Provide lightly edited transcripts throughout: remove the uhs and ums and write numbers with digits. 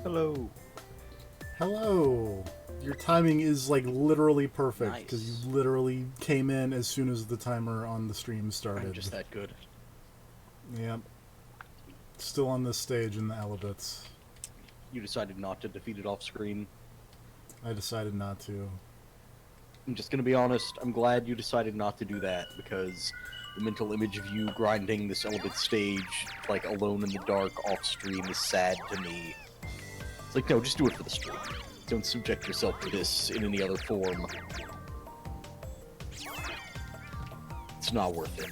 Hello. Hello. Your timing is like literally perfect because Nice. you literally came in as soon as the timer on the stream started. I'm just that good. Yep. Still on this stage in the Elebits. You decided not to defeat it off screen. I decided not to. I'm just gonna be honest, I'm glad you decided not to do that, because the mental image of you grinding this Elebit stage, like, alone in the dark, off stream, is sad to me. It's like, no, just do it for the stream. Don't subject yourself to this in any other form. It's not worth it.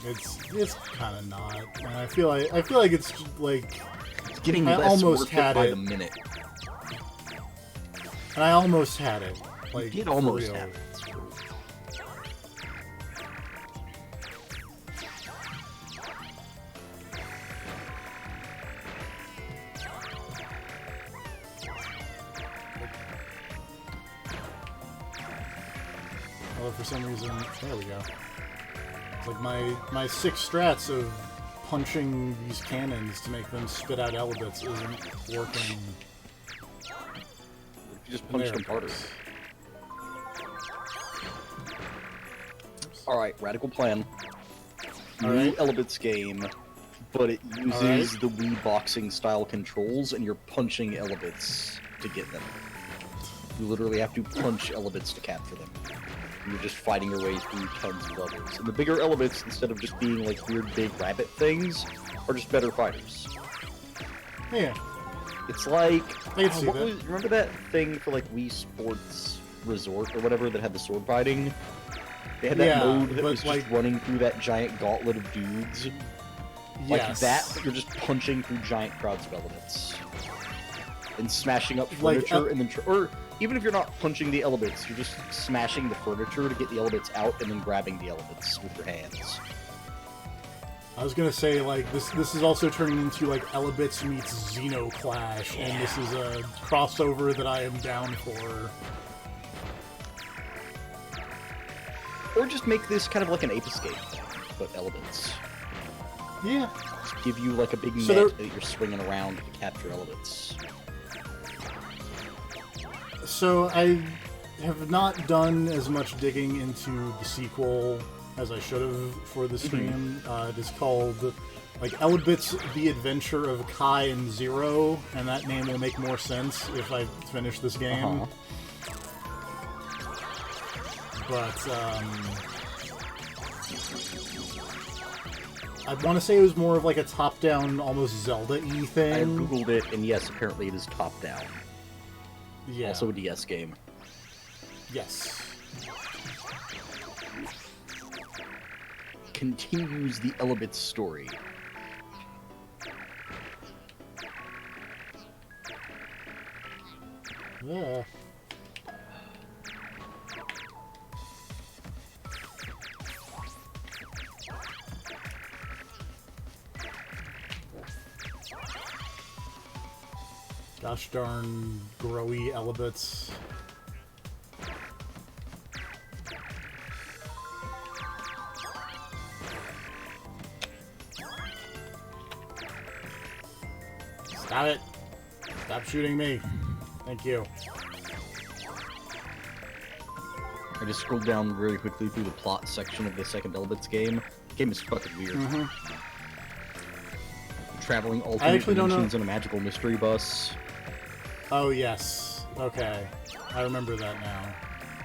It's kind of not, and I feel like it's like It's getting I less almost worth had it by it. the minute. And I almost had it. Like You did for almost real. have it. It's true. Although for some reason, there we go. It's like my 6 strats of punching these cannons to make them spit out Elebits isn't working. If you just punched them harder. Alright, radical plan. New Alright. Elebits game, but it uses the Wii boxing style controls, and you're punching Elebits to get them. You literally have to punch Elebits to capture them. And you're just fighting your way through tons of levels. And the bigger Elebits, instead of just being like weird big rabbit things, are just better fighters. Yeah. It's like, I can see that. remember that thing for like Wii Sports Resort or whatever that had the sword fighting? They had that Yeah, mode that but, was just like- running through that giant gauntlet of dudes. Like Yes. that, but you're just punching through giant crowds of Elebits. And smashing up Like, furniture, and then... or even if you're not punching the Elebits, you're just smashing the furniture to get the Elebits out, and then grabbing the Elebits with your hands. I was gonna say, like, this is also turning into, like, Elebits meets Xenoclash, and this is a crossover that I am down for. Or just make this kind of like an Ape Escape, but Elebits. Yeah. Just give you like a big So net that you're swinging around to capture Elebits. So I have not done as much digging into the sequel as I should have for the stream. It is called, like, Elebits: The Adventure of Kai and Zero, and that name will make more sense if I finish this game. But, I want to say it was more of like a top-down, almost Zelda-y thing. I googled it, and yes, apparently it is top-down. Yeah. Also a DS game. Yes. Continues the Elebits story. Yeah. Gosh darn growy Elebits. Stop it! Stop shooting me. Thank you. I just scrolled down very quickly through the plot section of the second Elebits game. The game is fucking weird. Traveling alternate actually don't know- dimensions in a magical mystery bus. Oh, yes. Okay. I remember that now.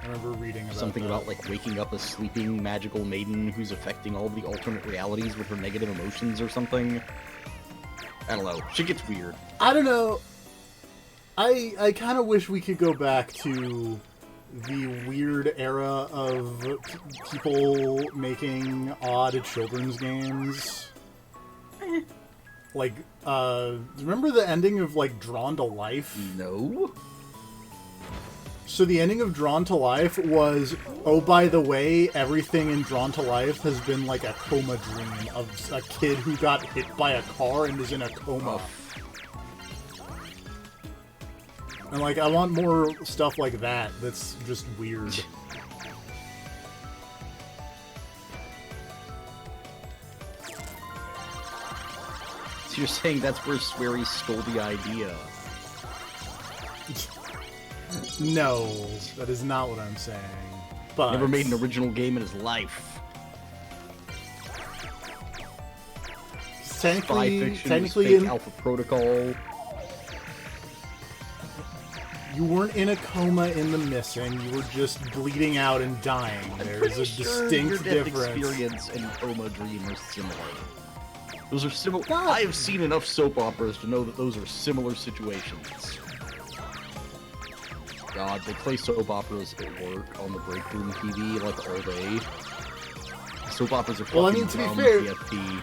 I remember reading about Something that. about like waking up a sleeping magical maiden who's affecting all of the alternate realities with her negative emotions or something. I don't know. Shit gets weird. I don't know. I kind of wish we could go back to the weird era of people making odd children's games. Like, remember the ending of, like, Drawn to Life? No? So the ending of Drawn to Life was, oh, by the way, everything in Drawn to Life has been like a coma dream of a kid who got hit by a car and is in a coma. And, like, I want more stuff like that that's just weird. So you're saying that's where Swery stole the idea? No, that is not what I'm saying. But Never made an original game in his life. Technically, fake Alpha Protocol. You weren't in a coma in The Missing. You were just bleeding out and dying. There's a distinct difference. Experience and Coma Dream are similar. Those are similar. I have seen enough soap operas to know that those are similar situations. God, they play soap operas at work on the break room TV like all day. Soap operas are fucking well, I mean, to dumb, be fair, TFP.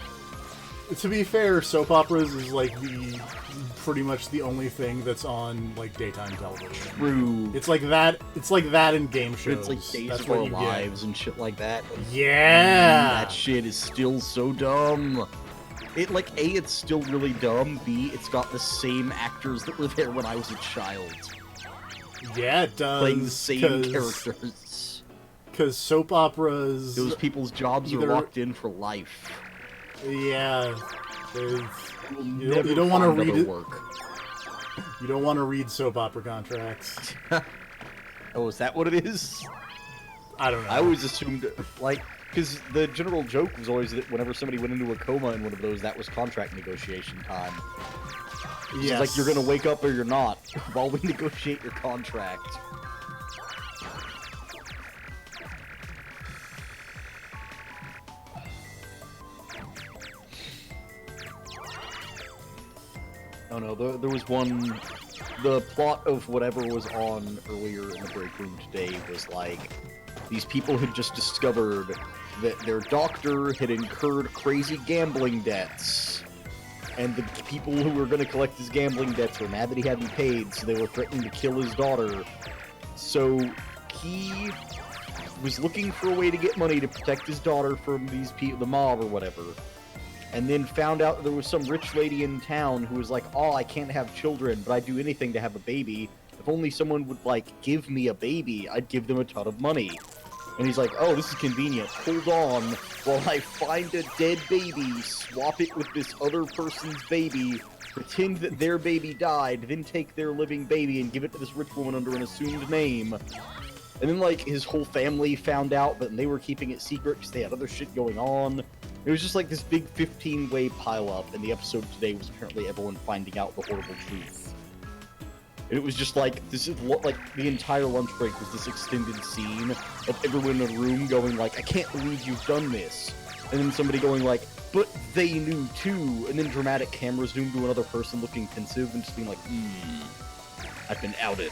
To be fair, soap operas is like pretty much the only thing that's on like daytime television. True. It's like that. It's like that in game shows. It's like Days that's of what Our you Lives and shit like that. Yeah. That shit is still so dumb. It like A, it's still really dumb. B, it's got the same actors that were there when I was a child. Yeah, it does. Playing the same characters. Because soap operas... Those people's jobs are locked in for life. Yeah. You You don't want to read it. Work. You don't want to read soap opera contracts. Oh, is that what it is? I don't know. I always assumed, like, because the general joke was always that whenever somebody went into a coma in one of those, that was contract negotiation time. Yes. It's like, you're gonna wake up or you're not, while we negotiate your contract. Oh no, there was one... The plot of whatever was on earlier in the break room today was like, these people had just discovered that their doctor had incurred crazy gambling debts. And the people who were going to collect his gambling debts were mad that he hadn't paid, so they were threatening to kill his daughter. So he was looking for a way to get money to protect his daughter from these people, the mob or whatever. And then found out there was some rich lady in town who was like, oh, I can't have children, but I'd do anything to have a baby. If only someone would, like, give me a baby, I'd give them a ton of money. And he's like, oh, this is convenient. Hold on while I find a dead baby, swap it with this other person's baby, pretend that their baby died, then take their living baby and give it to this rich woman under an assumed name. And then, like, his whole family found out, but they were keeping it secret because they had other shit going on. It was just like this big 15-way pileup, and the episode today was apparently everyone finding out the horrible truth. And it was just like, this is like, the entire lunch break was this extended scene of everyone in a room going like, I can't believe you've done this. And then somebody going like, but they knew too. And then dramatic camera zoom to another person looking pensive and just being like, I've been outed.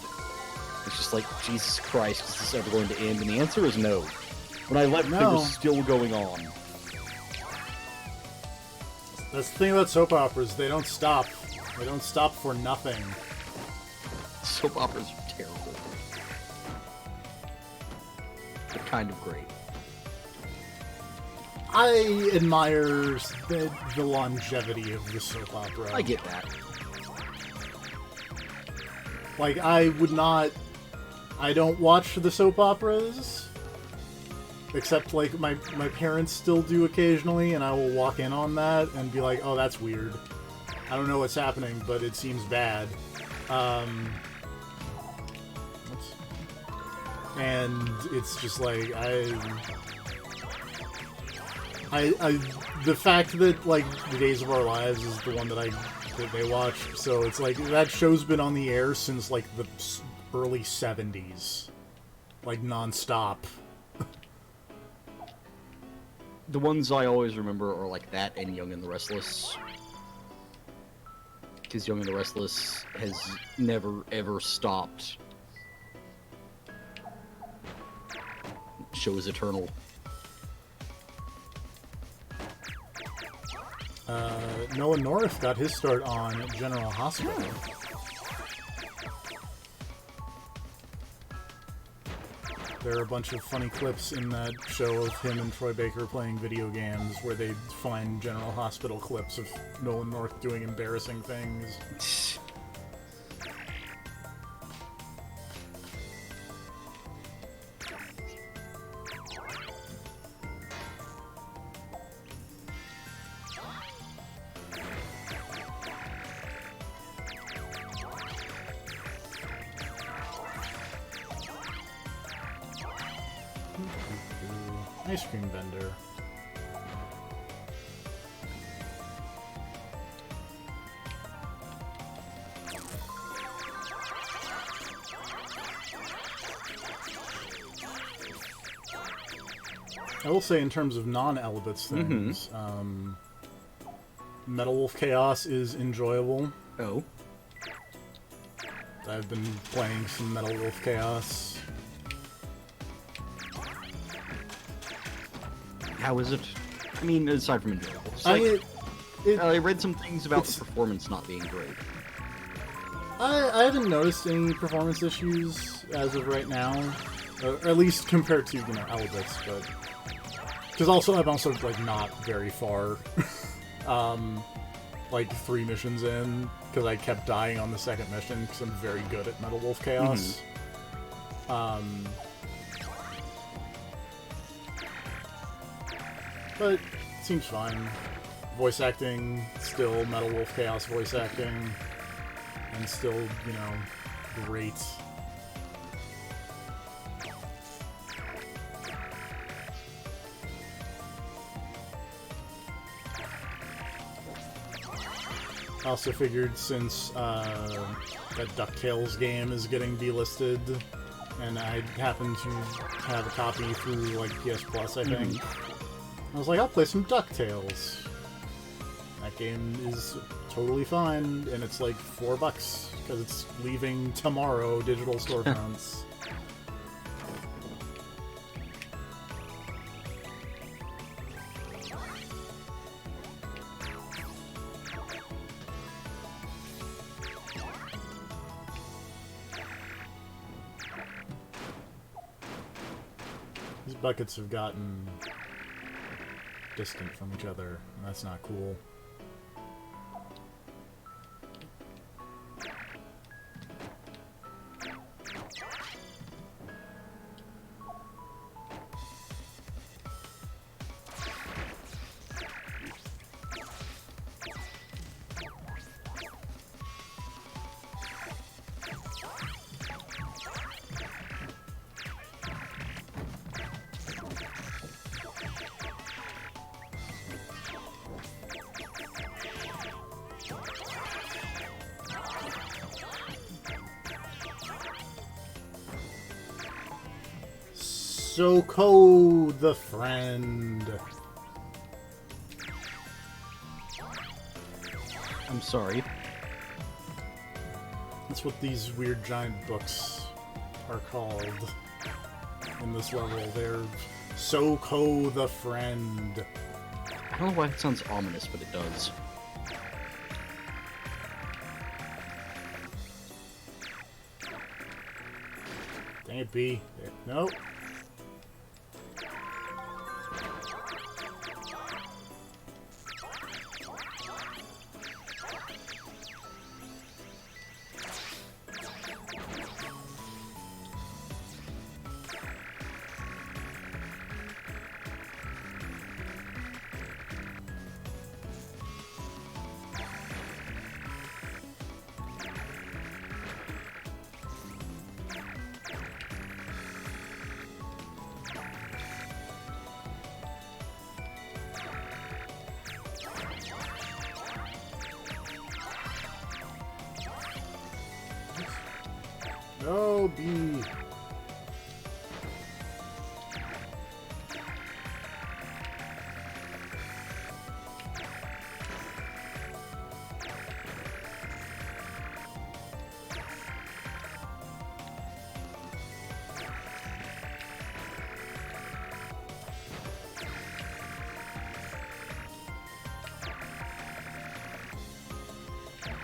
It's just like, Jesus Christ, is this ever going to end? And the answer is no. When I left, it was still going on. That's the thing about soap operas, they don't stop. They don't stop for nothing. Soap operas are terrible. They're kind of great. I admire the longevity of the soap opera. I get that. Like, I don't watch the soap operas, except, like, my parents still do occasionally, and I will walk in on that and be like, oh, that's weird. I don't know what's happening, but it seems bad. And it's just like, the fact that, like, The Days of Our Lives is the one that they watch, so it's like, that show's been on the air since, like, the early 70s. Like, non-stop. The ones I always remember are like that and Young and the Restless. Because Young and the Restless has never, ever stopped. Show is eternal. Noah North got his start on General Hospital. There are a bunch of funny clips in that show of him and Troy Baker playing video games where they find General Hospital clips of Nolan North doing embarrassing things. Ice cream vendor. I will say, in terms of non-Elebits things, Metal Wolf Chaos is enjoyable. Oh. I've been playing some Metal Wolf Chaos. How is it? I mean, aside from enjoyable. I read some things about the performance not being great. I haven't noticed any performance issues as of right now. Or at least compared to, Elebits, but... Because also, I'm also, not very far. Like, 3 missions in, because I kept dying on the second mission, because I'm very good at Metal Wolf Chaos. But, it seems fine. Voice acting, still Metal Wolf Chaos voice acting, and still, great. I also figured since that DuckTales game is getting delisted, and I happen to have a copy through, PS Plus, I think, I was like, I'll play some DuckTales. That game is totally fine, and it's like $4, because it's leaving tomorrow, digital storefronts. These buckets have gotten distant from each other, and that's not cool. Soko the friend. I'm sorry. That's what these weird giant books are called in this level. They're Soko the friend. I don't know why it sounds ominous, but it does. Dang it, B. Nope. No, B.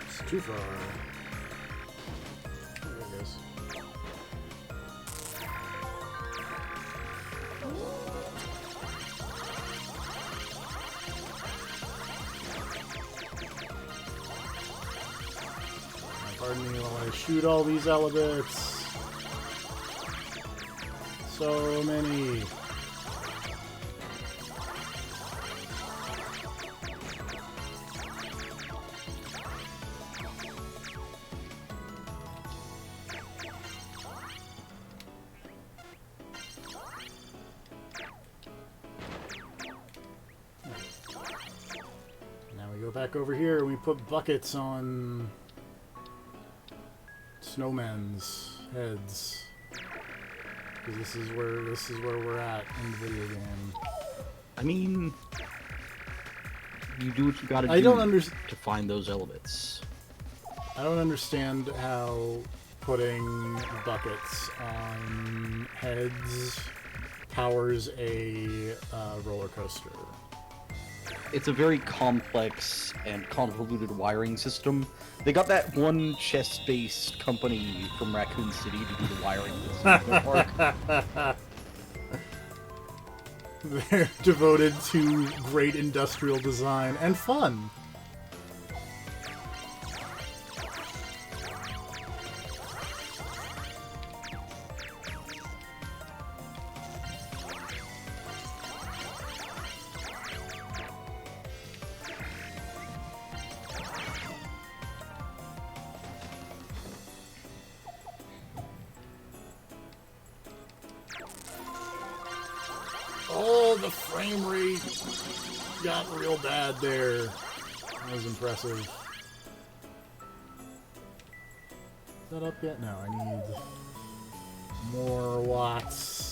It's too far. There it is. Pardon me while I shoot all these Elebits. So many. go back over here and we put buckets on snowmen's heads. Because this is where we're at in the video game. I mean, you do what you gotta I do don't to find those Elebits. I don't understand how putting buckets on heads powers a roller coaster. It's a very complex and convoluted wiring system. They got that one chess-based company from Raccoon City to do the wiring for the park. They're devoted to great industrial design and fun. Oh, the frame rate got real bad there. That was impressive. Is that up yet? No, I need more watts.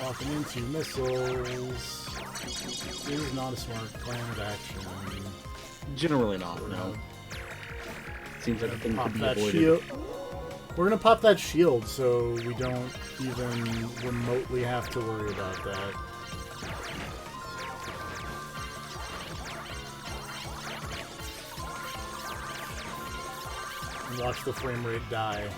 Walking into missiles is not a smart plan of action. Generally not, no. Seems like a thing could be avoided. Shield. We're gonna pop that shield so we don't even remotely have to worry about that. And watch the frame rate die.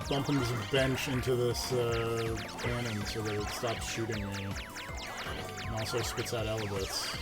Bumping this bench into this cannon so that it stops shooting me. And also spits out Elebits.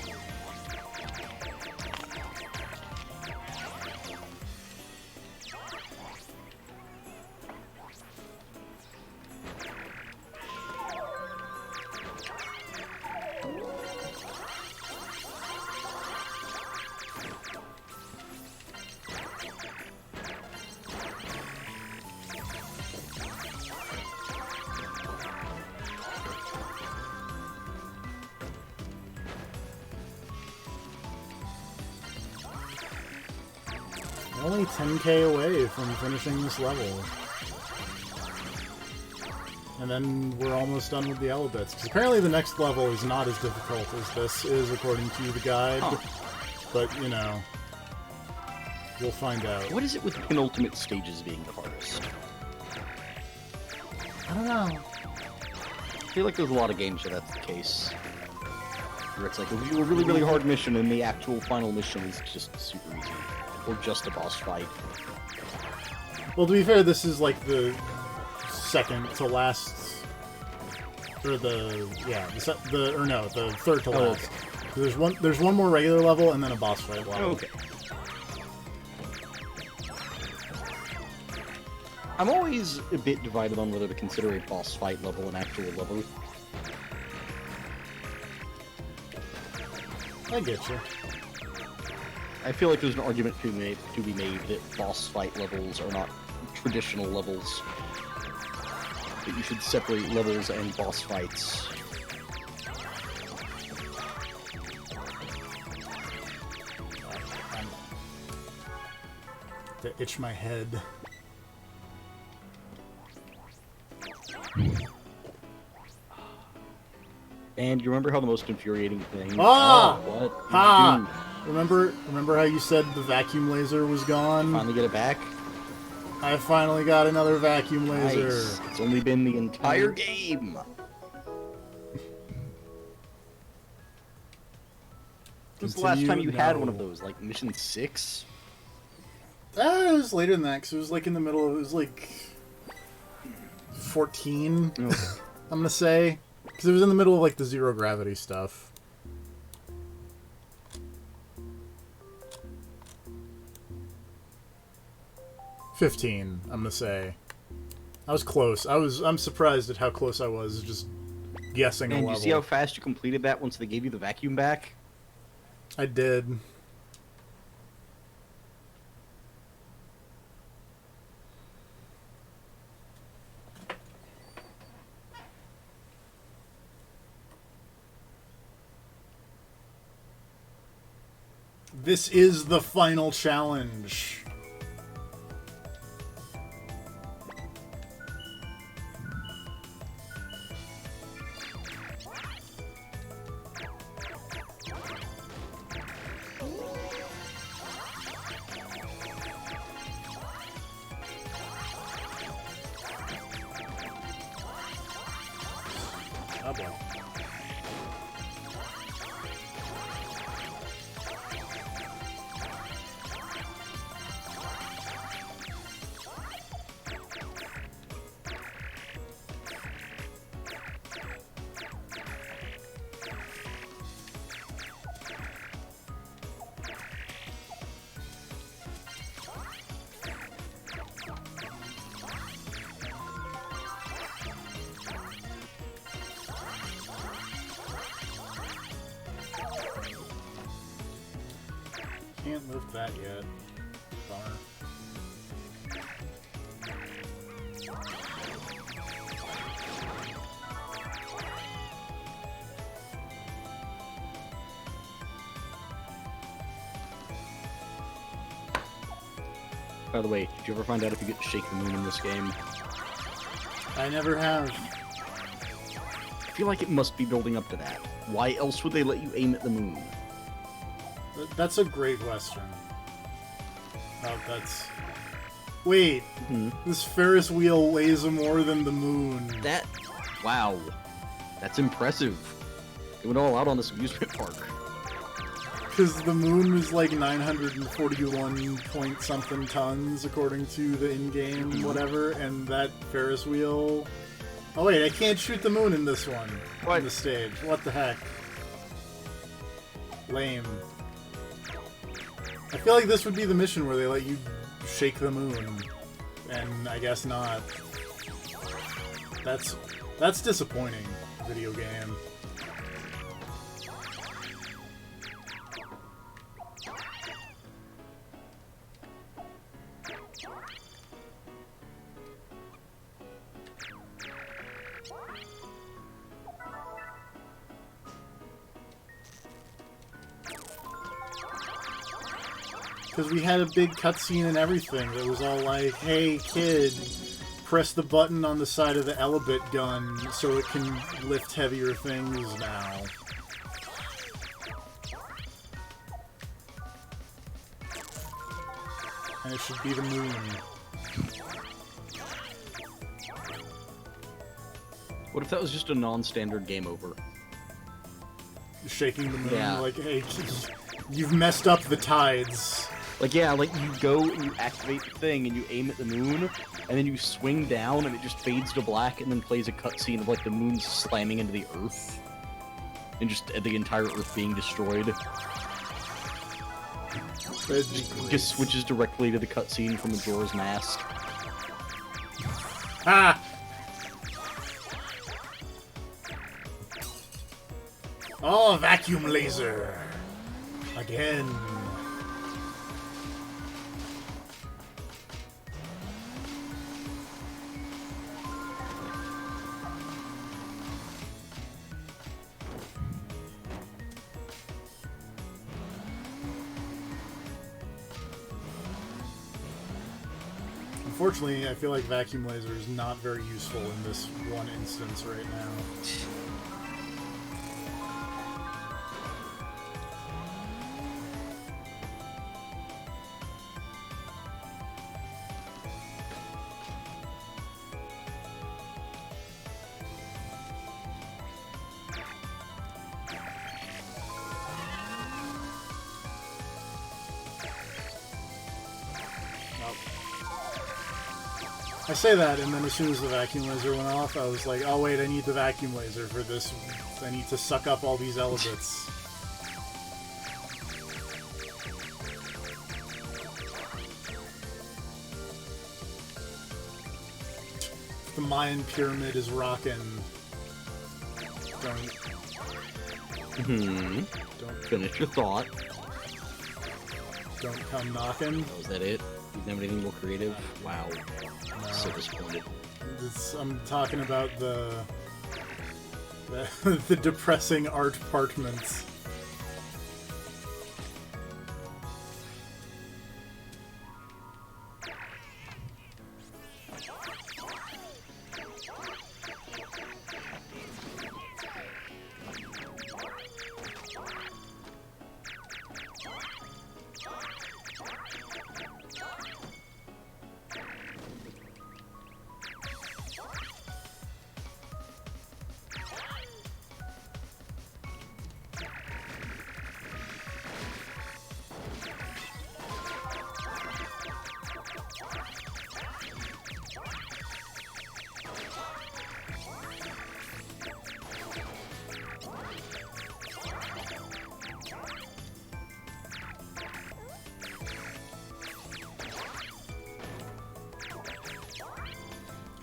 Only 10k away from finishing this level. And then we're almost done with the Elebits. Because apparently the next level is not as difficult as this is, according to the guide. Huh. But, you know, we'll find out. What is it with penultimate stages being the hardest? I don't know. I feel like there's a lot of games where that's the case. where it's like a really, really hard mission, and the actual final mission is just super easy. Or just a boss fight. Well, to be fair, this is like the second to last... Or the third to last. Okay. There's one more regular level and then a boss fight level. Okay. I'm always a bit divided on whether to consider a boss fight level an actual level. I get you. I feel like there's an argument to be made that boss fight levels are not traditional levels. That you should separate levels and boss fights. To itch my head. And you remember how the most infuriating thing... Ah! Oh, what? Ha! Remember how you said the vacuum laser was gone? Finally get it back? I finally got another vacuum laser. Nice. It's only been the entire game. When's the last time you had one of those? Like mission 6? It was later than that, because it was like in the middle of, it was like 14, Okay. I'm gonna say. Because it was in the middle of like the zero gravity stuff. $15, I'm gonna say. I was close. I'm surprised at how close I was, just guessing a And level. you see how fast you completed that once they gave you the vacuum back? I did. This is the final challenge. Oh boy. Can't lift that yet. Bummer. By the way, did you ever find out if you get to shake the moon in this game? I never have. I feel like it must be building up to that. Why else would they let you aim at the moon? That's a great question. Oh, that's... Wait, this Ferris wheel weighs more than the moon. That... Wow. That's impressive. They went all out on this amusement park. Because the moon is like 941 point something tons, according to the in-game whatever, and that Ferris wheel... Oh wait, I can't shoot the moon in this one. What? On the stage. What the heck? Lame. I feel like this would be the mission where they let you shake the moon. And I guess not. That's disappointing, video game. Because we had a big cutscene and everything that was all like, hey kid, press the button on the side of the Elebit gun so it can lift heavier things now. And it should be the moon. What if that was just a non-standard game over? shaking the moon, Yeah. like, hey, you've messed up the tides. Like, yeah, like, you go and you activate the thing, and you aim at the moon, and then you swing down, and it just fades to black, and then plays a cutscene of, like, the moon slamming into the Earth. And just the entire Earth being destroyed. That'd be great. Just switches directly to the cutscene from Majora's Mask. Ah! Oh, vacuum laser! Again. Unfortunately, I feel like vacuum laser is not very useful in this one instance right now. I say that, and then as soon as the vacuum laser went off, I was like, oh wait, I need the vacuum laser for this. I need to suck up all these Elebits. The Mayan pyramid is rocking. Don't Finish your thought. don't come knocking. Oh, is that it? You didn't have anything more creative? Wow. No. So disappointed. I'm talking about the the depressing art parchments.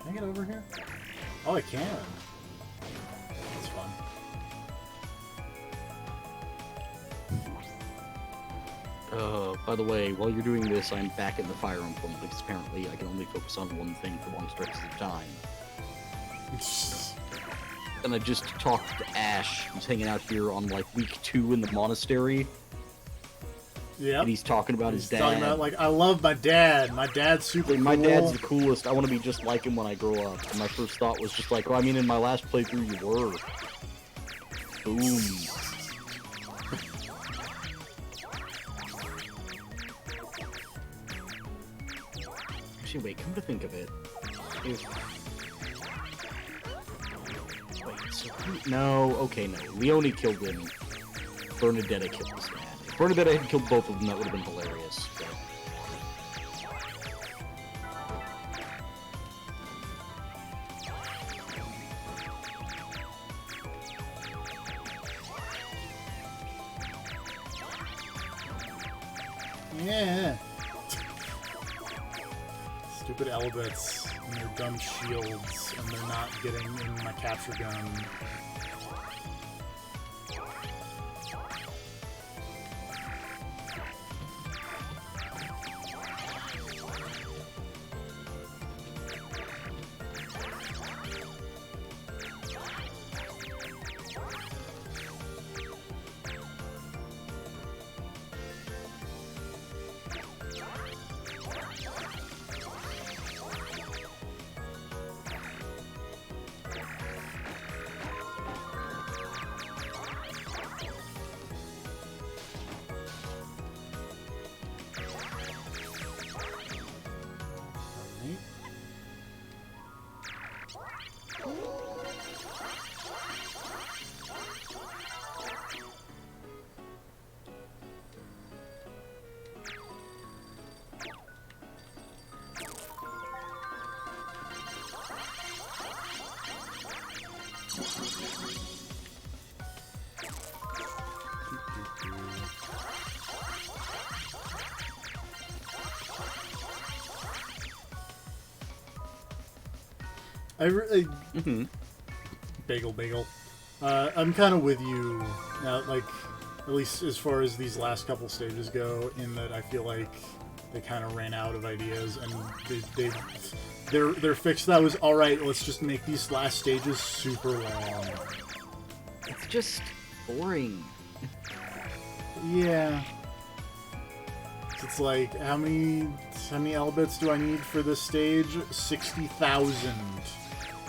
Can I get over here? Oh, I can. That's fun. By the way, while you're doing this, I'm back in the Fire Emblem, because apparently I can only focus on one thing for long stretches of time. And I just talked to Ash, who's hanging out here on, like, week 2 in the monastery. Yeah. And he's talking about his dad. Talking about, like, I love my dad. My dad's super cool. My dad's the coolest. I want to be just like him when I grow up. And my first thought was just like, oh, I mean, in my last playthrough, you were. Boom. Actually, wait, come to think of it. If... Wait, so who... No, okay, no. Leone killed him. Bernadetta killed his dad. If Bernadetta had killed both of them, that would have been hilarious. But... Yeah. Stupid Elebits and their dumb shields, and they're not getting in my capture gun. Bagel. I'm kind of with you, like, at least as far as these last couple stages go, in that I feel like they kind of ran out of ideas, and their fix that was, alright, let's just make these last stages super long. It's just boring. Yeah. It's like, how many Elebits do I need for this stage? 60,000.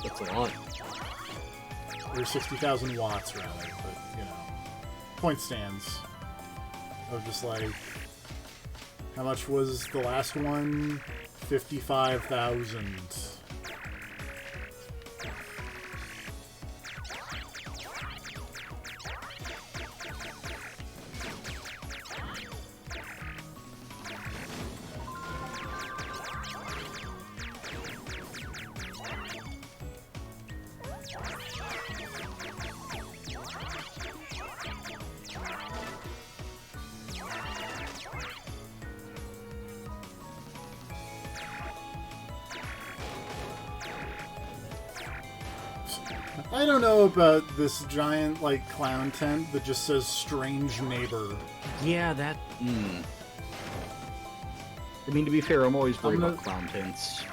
That's a lot. Or 60,000 watts, rather, but, you know. Point stands. Of just like, how much was the last one? 55,000. I don't know about this giant, like, clown tent that just says strange neighbor. Yeah, that... I mean, to be fair, I'm always worried about clown tents.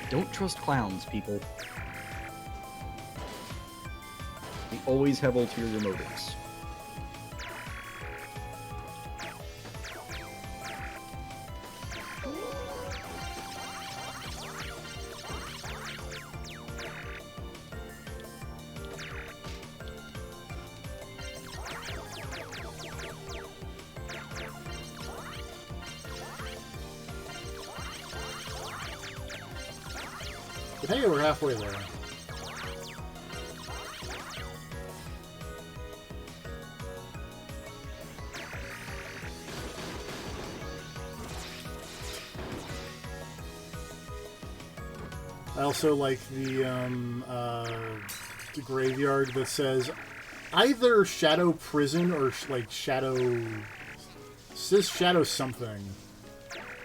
Don't trust clowns, people. They always have ulterior motives. But hey, we're halfway there. I also like the graveyard that says either Shadow Prison or like Shadow... It says Shadow something.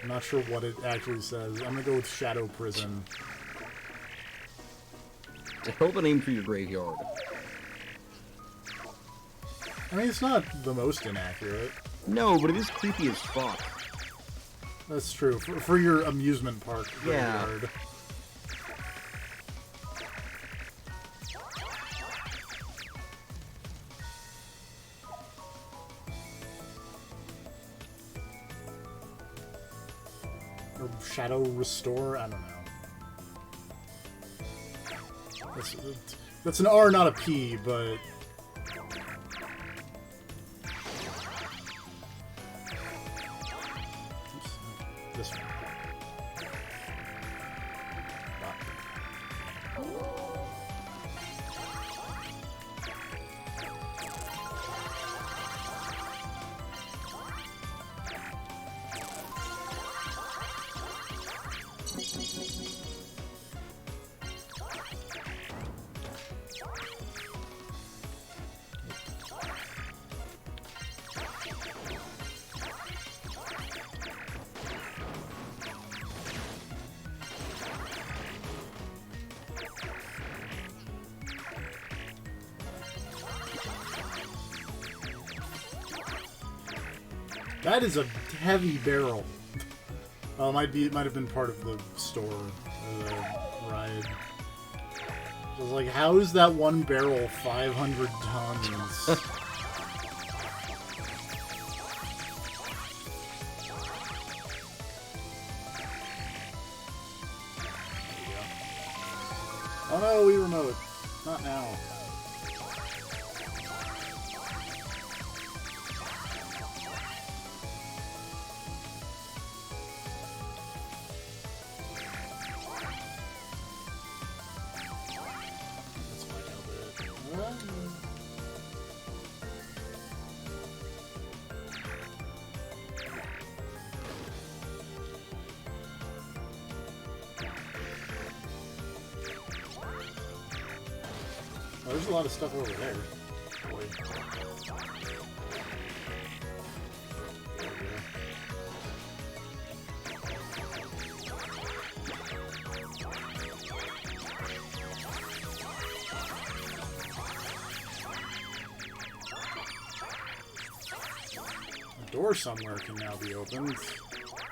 I'm not sure what it actually says. I'm gonna go with Shadow Prison. It's a hell of a name for your graveyard. I mean, it's not the most inaccurate. No, but it is creepy as fuck. That's true. For your amusement park graveyard. Yeah. Or Shadow Restore? I don't know. That's an R, not a P, but... Oops. This one. That is a heavy barrel. Oh, it might have been part of the store ride. I was like, how is that one barrel 500 tons? Oh no, we remote. Not now. Oh, there's a lot of stuff over there. Boy. There we go. door somewhere can now be opened.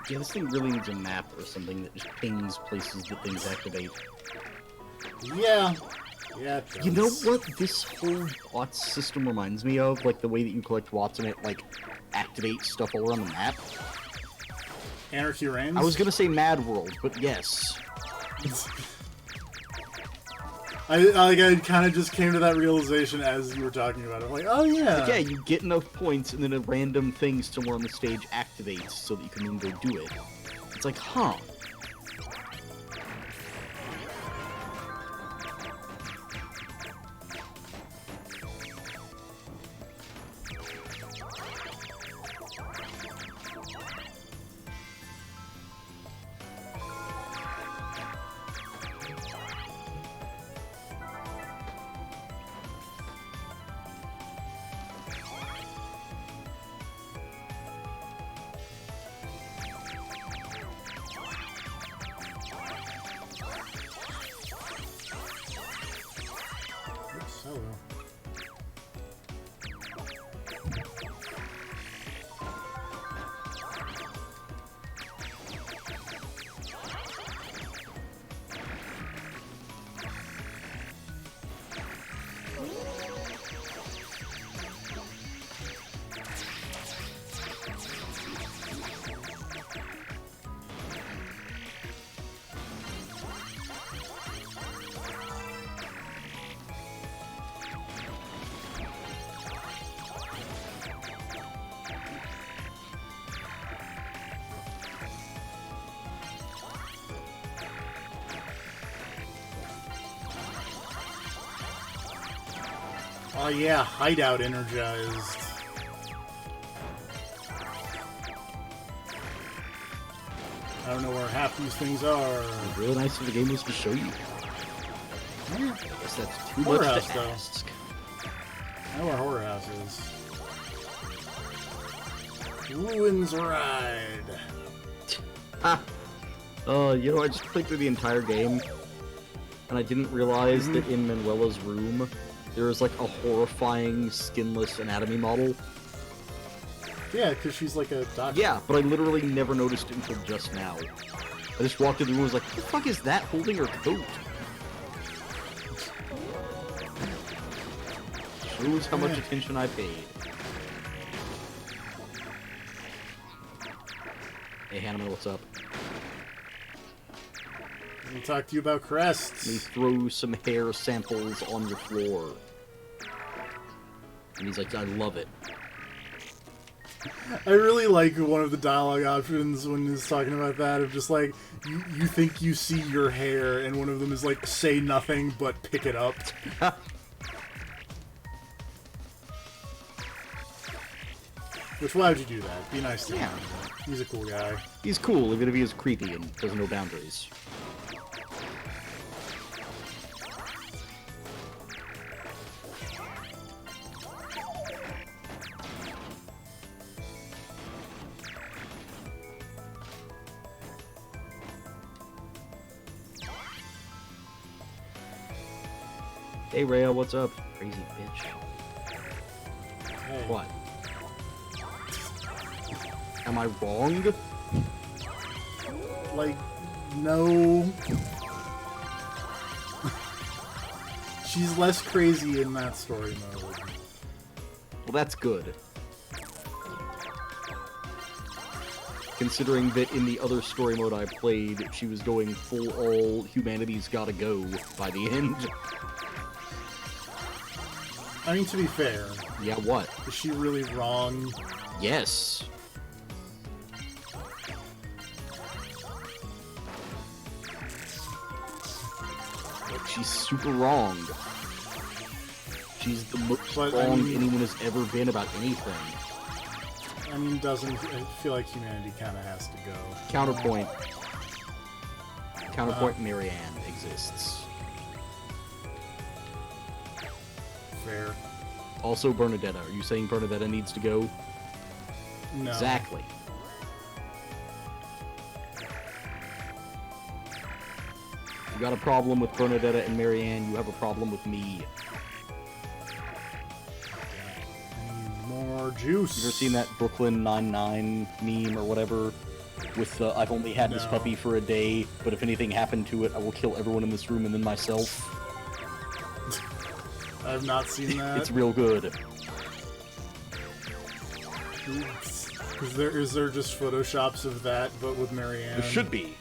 Yeah, this thing really needs a map or something that just pings places that things activate. Yeah. Yeah, it does. You know what this whole bots system reminds me of? Like the way that you collect bots and it, like, activates stuff all around the map? Anarchy Reigns? I was gonna say Mad World, but yes. I kind of just came to that realization as you were talking about it. I'm like, oh yeah. Like, yeah, you get enough points and then a random thing somewhere on the stage activates so that you can then go do it. It's like, huh. Oops, hello. Oh yeah, hideout energized. I don't know where half these things are. It's really nice if the game was to show you. Yeah. I guess that's too Horror much House, to though. ask. I know where Horror House is. Ruins Ride. Ha! You know, I just played through the entire game, and I didn't realize that in Manuela's room, there was like a horrifying skinless anatomy model. Yeah, because she's like a doctor. Yeah, but I literally never noticed it until just now. I just walked in the room and was like, what the fuck is that holding her coat? Shows how much attention I paid. Hey, Hannah, what's up? Let me talk to you about crests. Let me throw some hair samples on your floor. And he's like, I love it. I really like one of the dialogue options when he's talking about that, of just like, you think you see your hair, and one of them is like, say nothing but pick it up. Which, why would you do that? Be nice to him. He's a cool guy. He's cool, even if he is creepy and doesn't know boundaries. Hey Rhea, what's up? Crazy bitch. Hey. What? Am I wrong? Like, no. She's less crazy in that story mode. Well, that's good. Considering that in the other story mode I played, she was going full all humanity's gotta go by the end. I mean, to be fair, Yeah, what? is she really wrong? Yes. She's super wrong. She's the most But, I wrong mean- anyone has ever been about anything. I mean, I feel like humanity kind of has to go. Counterpoint. Counterpoint Marianne exists. Fair. Also Bernadetta. Are you saying Bernadetta needs to go? No. Exactly. You got a problem with Bernadetta and Marianne, you have a problem with me. I need more juice. You ever seen that Brooklyn Nine-Nine meme or whatever? With the, I've only had this No. puppy for a day, but if anything happened to it, I will kill everyone in this room and then myself. I have not seen that. It's real good. Is there just photoshops of that, but with Marianne? There should be.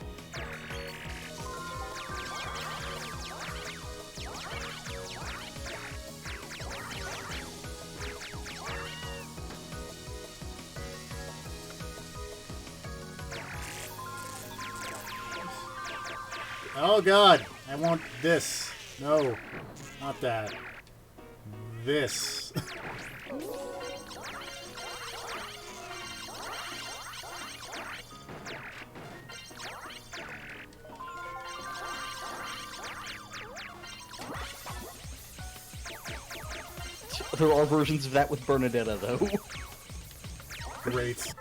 Oh god! I want this. No. Not that. This. There are versions of that with Bernadetta, though. Great.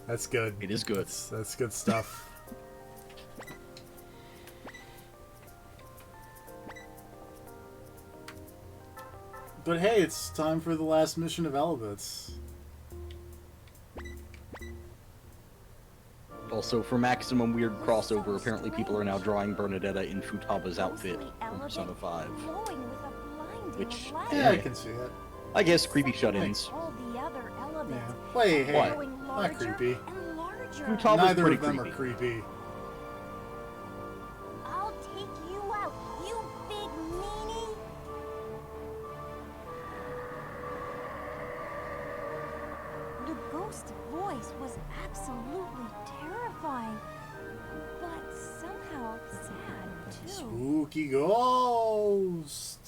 That's good. It is good. That's good stuff. But hey, it's time for the last mission of Elebits. Also, for maximum weird crossover, apparently people are now drawing Bernadetta in Futaba's outfit from Persona 5. Which, Yeah, I can see it. I guess creepy shut-ins. Yeah. Wait, hey, What? not creepy. Futaba's Neither pretty of them creepy. are creepy. I'll take you out, you big meanie! The ghost voice was absolutely terrifying, but somehow sad, too. Spooky ghost.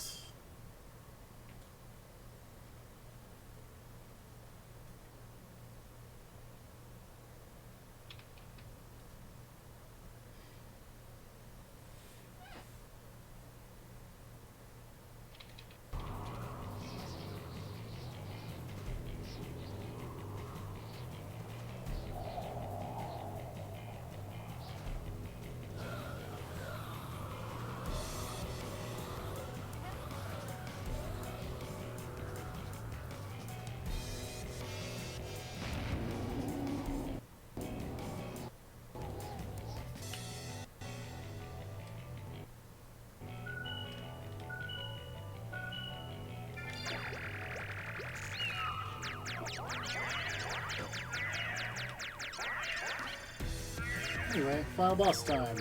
Anyway, final boss time.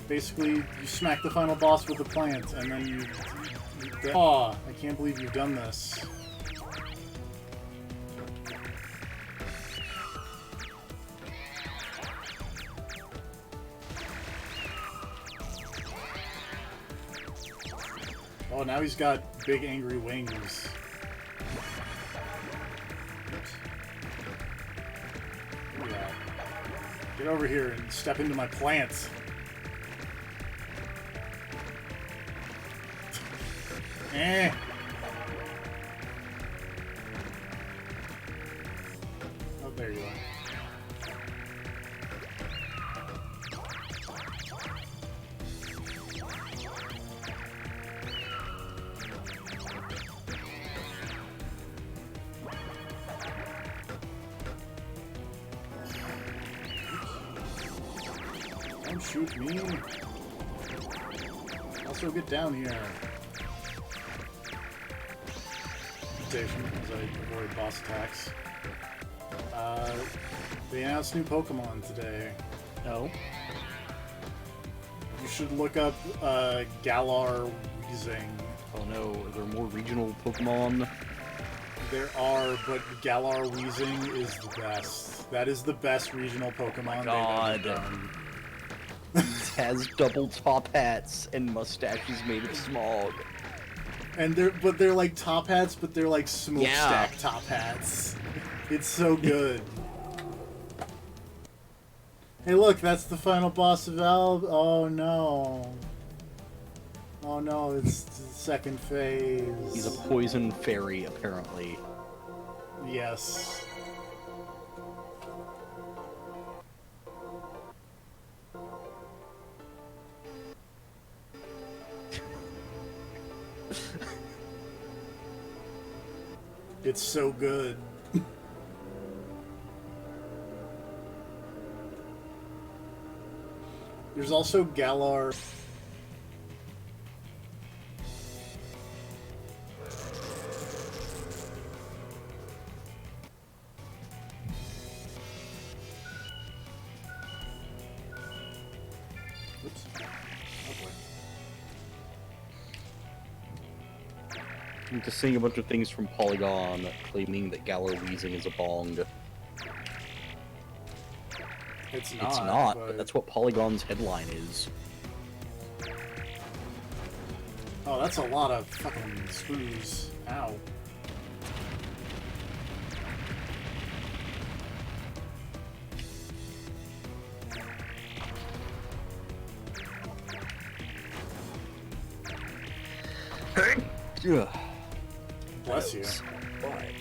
Basically, you smack the final boss with a plant, and then you... Aw, I can't believe you've done this. Oh, now he's got big angry wings. Look at that. Get over here and step into my plant. Eh. Oh, there you are. Don't shoot me. Also, get down here. Station as I avoid boss attacks. They announced new Pokemon today. No. You should look up Galar Weezing. Oh no, are there more regional Pokemon? There are, but Galar Weezing is the best. That is the best regional Pokemon God. they've ever done. It has double top hats and mustaches made of smog. And they're like top hats, but they're like smokestack Yeah. top hats. It's so good. Hey, look, that's the final boss of Oh no. Oh no, it's the second phase. He's a poison fairy, apparently. Yes. It's so good. There's also Galar. Oops. Oh boy. I'm just seeing a bunch of things from Polygon claiming that Galar wheezing is a bong. It's It's not, but that's what Polygon's headline is. Oh, that's a lot of fucking screws. Ow. Ugh. Bless you. Why?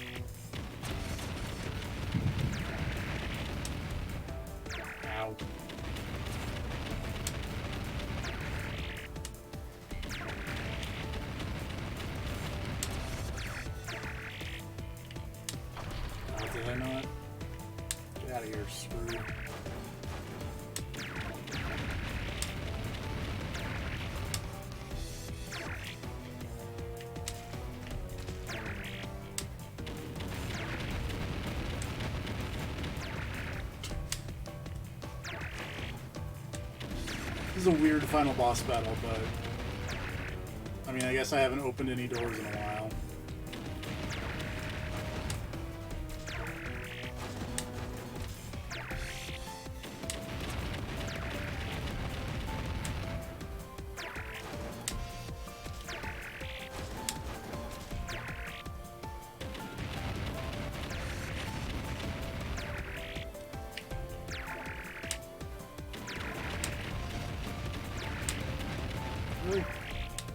Ow. Oh, did I not? Get out of here, screw. This is a weird final boss battle, but I mean, I guess I haven't opened any doors in a while.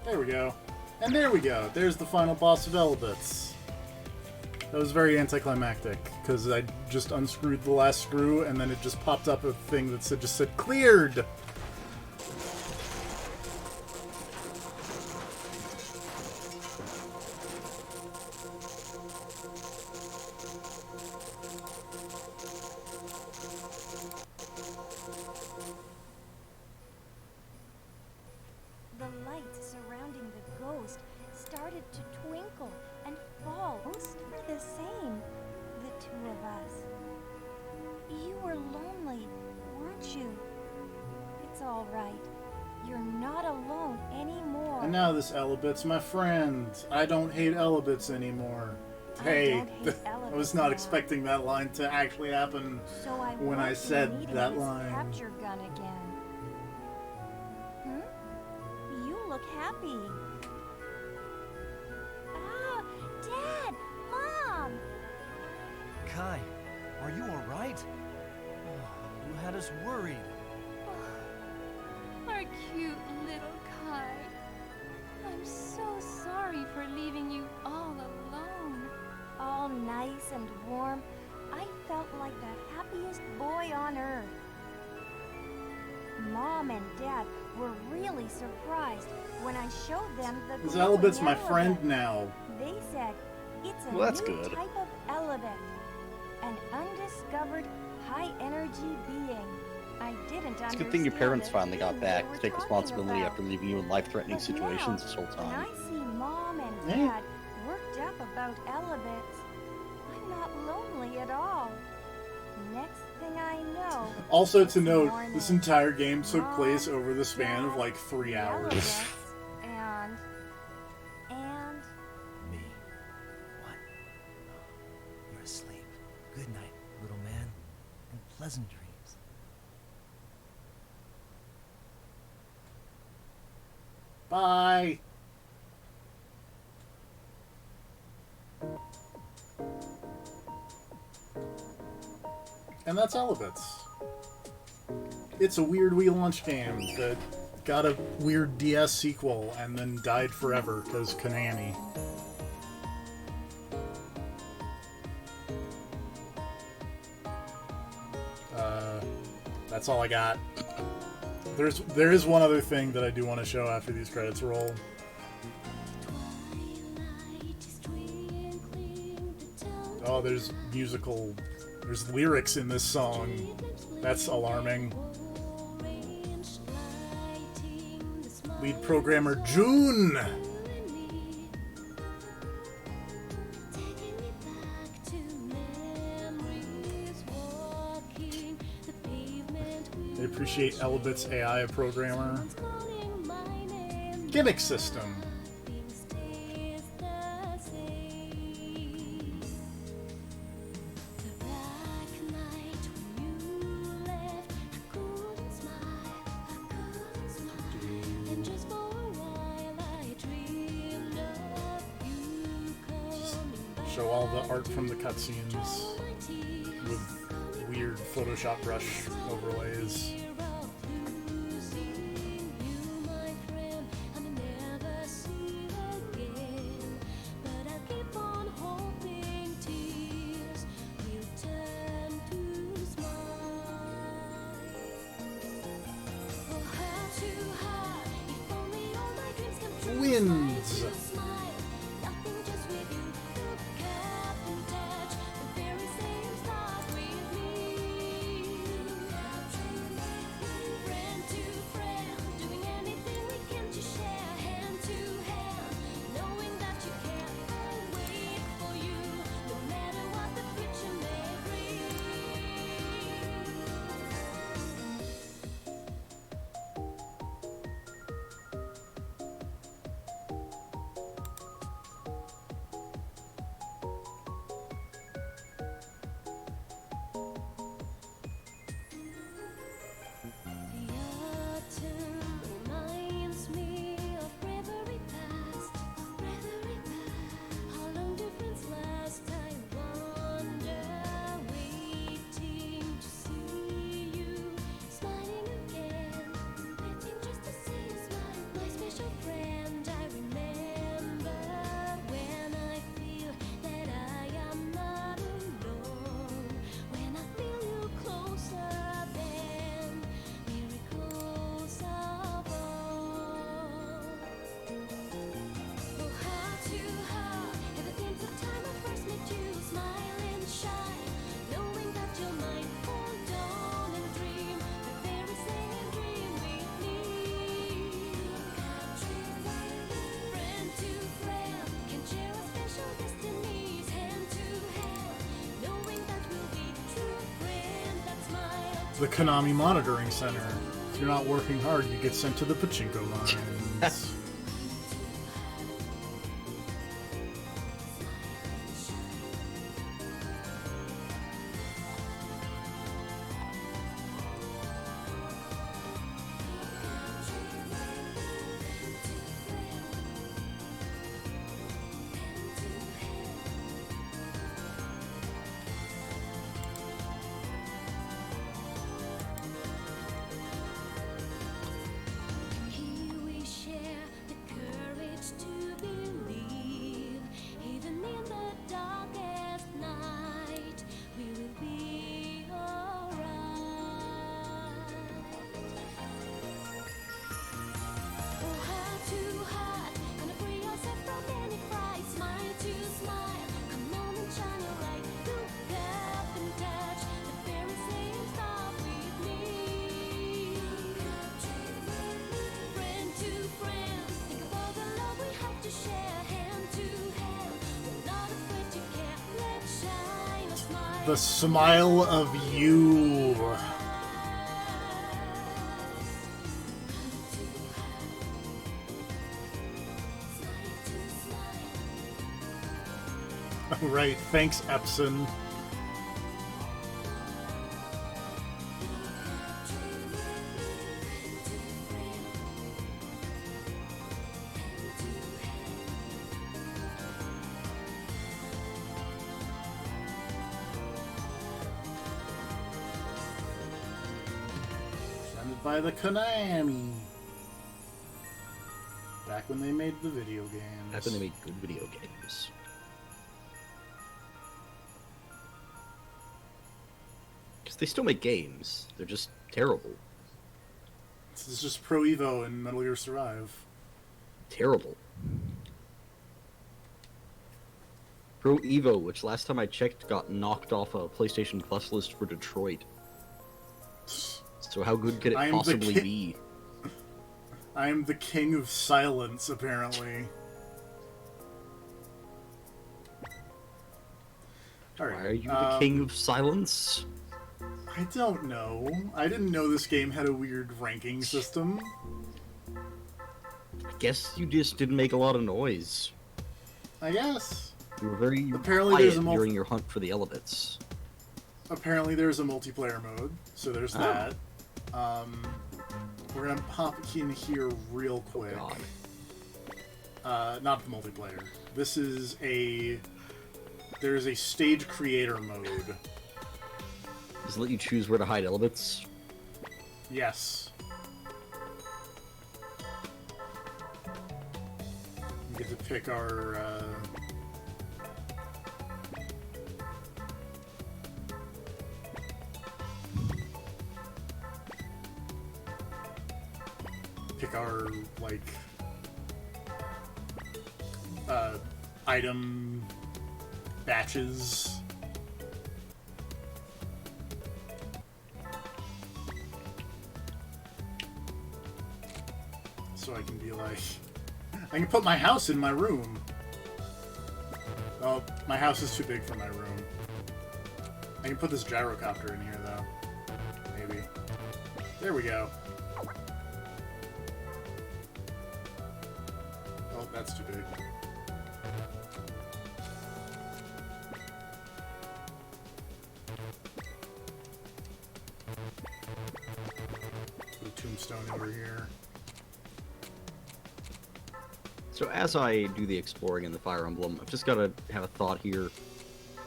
There we go. And there we go. There's the final boss of Elebits. That was very anticlimactic, because I just unscrewed the last screw, and then it just popped up a thing that just said, cleared! The light surrounding the ghost started to twinkle and fall almost for the same, the two of us. You were lonely, weren't you? It's all right. You're not alone anymore. And now this Elebits, my friend. I don't hate Elebits anymore. Hey, I was not expecting that line to actually happen So I when I want you said needing that this line. capture gun again. You look happy. Ah, Dad, Mom. Kai, are you alright? You had us worried. Our cute little Kai. I'm so sorry for leaving you all alone. All nice and warm. I felt like the happiest boy on earth. Mom and Dad were really surprised when I showed them the This glowing Elebits my Elebit. friend now. They said it's a Well, that's new good. type of Elebit, an undiscovered high-energy being. I didn't understand. It's a good thing your parents a finally got thing back they to were take talking responsibility about. after leaving you in life-threatening But situations now, this whole when time. I see Mom and Eh? Dad worked up about Elebits, I'm not lonely at all. Next thing I know, Also it's to note, morning. this entire game took place Mom, over the span of Dad, like 3 the hours. Elebits, and Me. What? You're asleep. Good night, little man. And pleasant dreams. Bye! And that's Elebits. It's a weird Wii launch game that got a weird DS sequel and then died forever because Konami. That's all I got. There is one other thing that I do want to show after these credits roll. Oh, there's lyrics in this song. That's alarming. Lead programmer June! They appreciate Elebits AI, a programmer. Gimmick system. Show all the art from the cutscenes with weird Photoshop brush overlays. Winds. The Konami Monitoring Center. If you're not working hard, you get sent to the pachinko lines. The smile of you. Right, thanks, Epson. By the Konami. Back when they made the video games. Back when they made good video games. Because they still make games. They're just terrible. This is just Pro Evo and Metal Gear Survive. Terrible. Pro Evo, which last time I checked got knocked off a PlayStation Plus list for Detroit. So how good could it I am the possibly be? I am the king of silence, apparently. Why Alright. are you the king of silence? I don't know. I didn't know this game had a weird ranking system. I guess you just didn't make a lot of noise. I guess. You were very Apparently quiet there's a during your hunt for the Elebits. Apparently there's a multiplayer mode, so there's that. We're gonna pop in here real quick. Oh, God. Not the multiplayer. This is a... There's a stage creator mode. Does it let you choose where to hide Elebits? Yes. We get to pick our, like, item batches. So I can be like, I can put my house in my room. Oh, my house is too big for my room. I can put this gyrocopter in here, though. Maybe. There we go. Oh, that's too big. Put a tombstone over here. So as I do the exploring in the Fire Emblem, I've just got to have a thought here.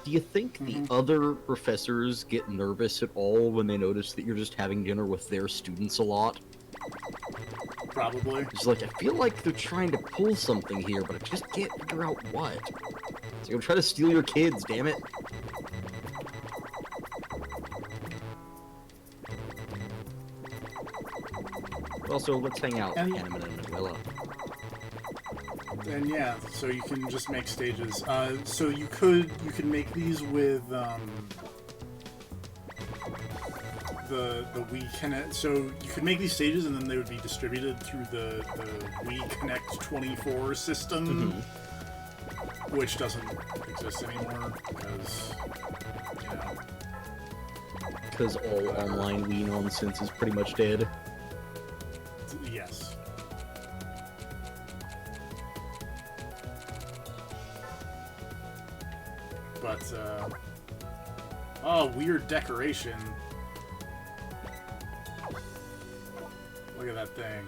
Do you think the other professors get nervous at all when they notice that you're just having dinner with their students a lot? Probably. It's like, I feel like they're trying to pull something here, but I just can't figure out what. It's like, I'm trying to steal your kids, damn it. Also, let's hang out, Hanneman and Manuela. And yeah, so you can just make stages. So you can make these with the Wii Connect. So you could make these stages, and then they would be distributed through the Wii Connect 24 system, which doesn't exist anymore because Because all online Wii nonsense is pretty much dead. Yes. But, oh, weird decoration. Look at that thing.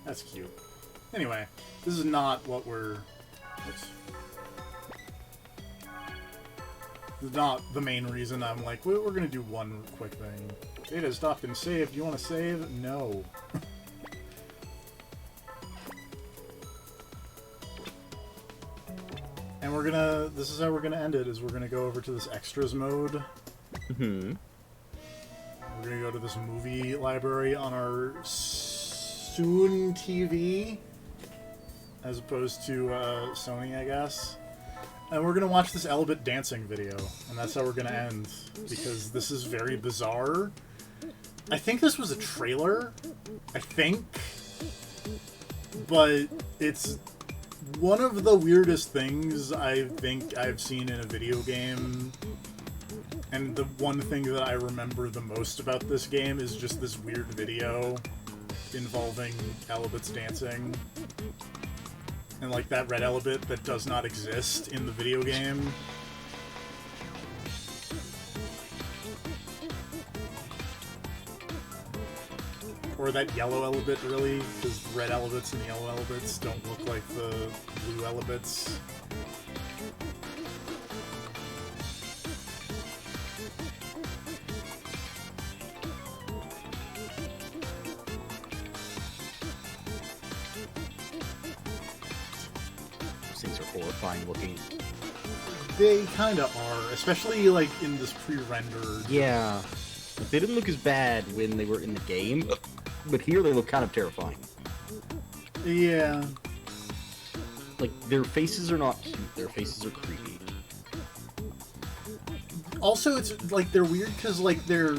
That's cute. Anyway, this is not what we're... Oops. This is not the main reason I'm like, we're gonna do one quick thing. Data stopped and saved. Do you want to save? No. And we're gonna... This is how we're gonna end it, is we're gonna go over to this extras mode. We're gonna go to this movie library on our Soon TV, as opposed to Sony, I guess. And we're gonna watch this Elebit dancing video, and that's how we're gonna end, because this is very bizarre. I think this was a trailer, I think, but it's one of the weirdest things I think I've seen in a video game. And the one thing that I remember the most about this game is just this weird video involving Elebits dancing. And like that red Elebit that does not exist in the video game. Or that yellow Elebit, really, because red Elebits and the yellow Elebits don't look like the blue Elebits. Things are horrifying looking. They kinda are, especially like in this pre-rendered. Yeah. Like, they didn't look as bad when they were in the game, but here they look kind of terrifying. Yeah. Like, their faces are not cute, their faces are creepy. Also, it's like they're weird because like they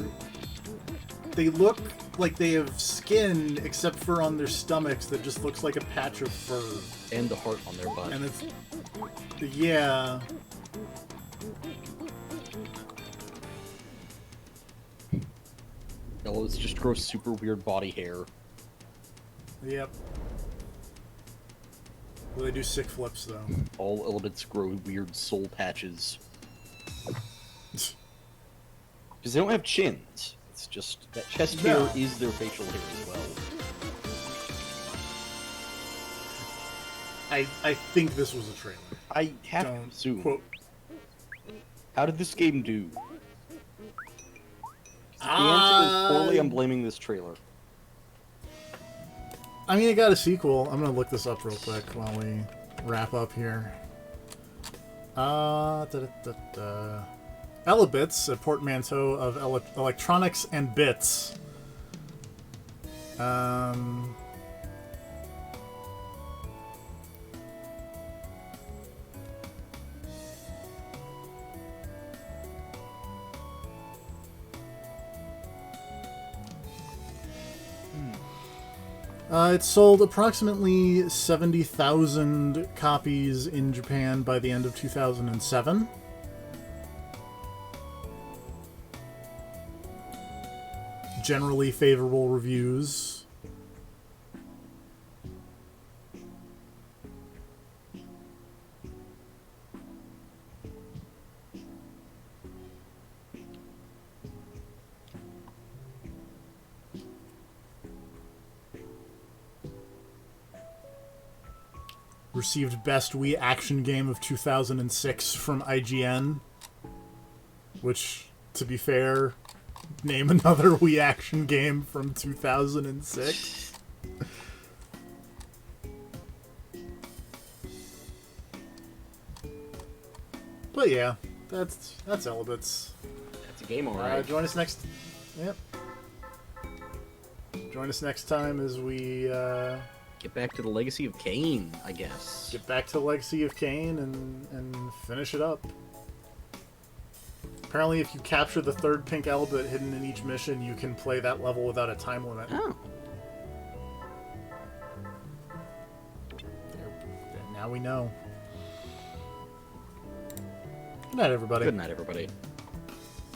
look like they have skin except for on their stomachs that just looks like a patch of fur. And the heart on their butt. And it's yeah. Elebits just grow super weird body hair. Yep. Well, they do sick flips though. All Elebits grow weird soul patches. Because they don't have chins. It's just that chest hair No. is their facial hair as well. I think this was a trailer. I have to Don't assume. quote. How did this game do? If the answer is poorly, I'm blaming this trailer. I mean, it got a sequel. I'm gonna look this up real quick while we wrap up here. Elebits, a portmanteau of electronics and bits. It sold approximately 70,000 copies in Japan by the end of 2007. Generally favorable reviews. Received Best Wii Action Game of 2006 from IGN. Which, to be fair, name another Wii Action game from 2006. But yeah, that's Elebits. That's a game, alright. Join us next. Yep. Join us next time as we Get back to the Legacy of Kain, I guess. get back to the Legacy of Kain and finish it up. Apparently, if you capture the third pink Elebit hidden in each mission, you can play that level without a time limit. Oh. Now we know. Good night, everybody. Good night, everybody.